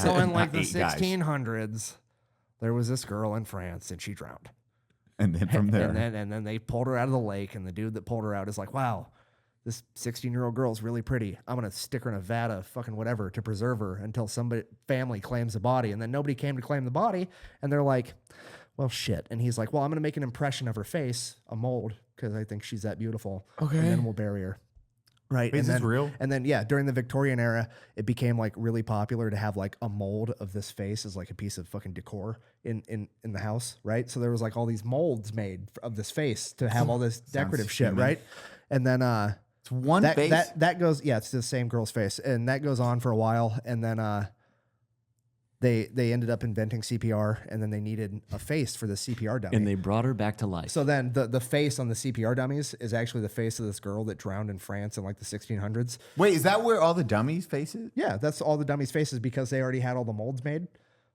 So in like the Eight guys. 1600s, there was this girl in France and she drowned. And then from there, And then they pulled her out of the lake, and the dude that pulled her out is like, wow, this 16-year-old girl's really pretty. I'm going to stick her in a vat of fucking whatever to preserve her until somebody family claims the body. And then nobody came to claim the body. And they're like, well, shit. And he's like, well, I'm going to make an impression of her face, a mold, because I think she's that beautiful. Okay. And then we'll bury her. Right. Is this real? And then, yeah, during the Victorian era, it became like really popular to have like a mold of this face as like a piece of fucking decor in the house. Right. So there was like all these molds made of this face to have all this decorative shit. human. Right. And then, it's one face. that goes, yeah, it's the same girl's face. And that goes on for a while. And then, they ended up inventing CPR, and then they needed a face for the CPR dummy. And they brought her back to life. So then the face on the CPR dummies is actually the face of this girl that drowned in France in like the 1600s. Wait, is that where all the dummies' faces? Yeah, that's all the dummies' faces because they already had all the molds made.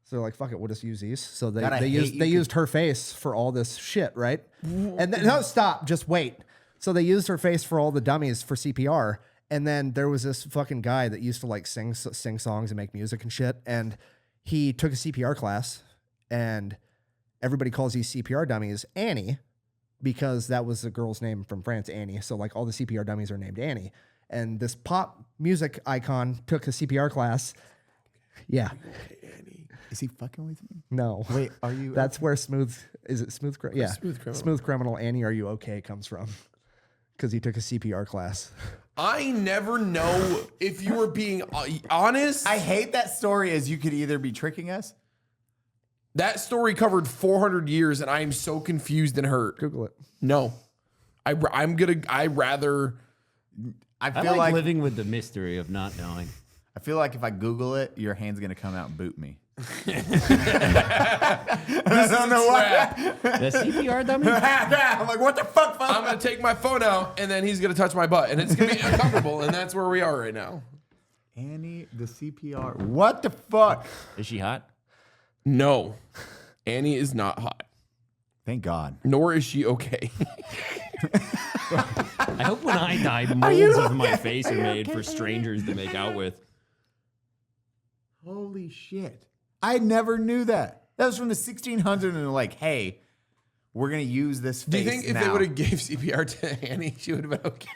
So they're like, fuck it, we'll just use these. So God, I they hate used her face for all this shit, right? And then, no, stop, just wait. So they used her face for all the dummies for CPR. And then there was this fucking guy that used to like sing songs and make music and shit. And he took a CPR class, and everybody calls these CPR dummies Annie because that was the girl's name from France, Annie. So like all the CPR dummies are named Annie. And this pop music icon took a CPR class. Yeah. Is he fucking with me? No. Wait, are you? That's where Smooth Criminal? Yeah. Smooth Criminal. Annie, are you okay comes from. Because he took a CPR class. I never know if you were being honest. I hate that story as you could either be tricking us. That story covered 400 years, and I am so confused and hurt. Google it. No, I rather. I I feel like like living with the mystery of not knowing. I feel like if I Google it, your hand's gonna come out and boot me. I don't know why. The CPR dummy? I'm like, what the fuck? I'm gonna take my phone out, and then he's gonna touch my butt, and it's gonna be uncomfortable, and that's where we are right now. Annie, the CPR. What the fuck? Is she hot? No, Annie is not hot, Thank God. nor is she okay. I hope when I die, molds of my face are made for strangers to make out with. Holy shit. I never knew that. That was from the 1600s, and they're like, hey, we're going to use this face Do you think if now. they would have gave CPR to Annie, she would have been okay?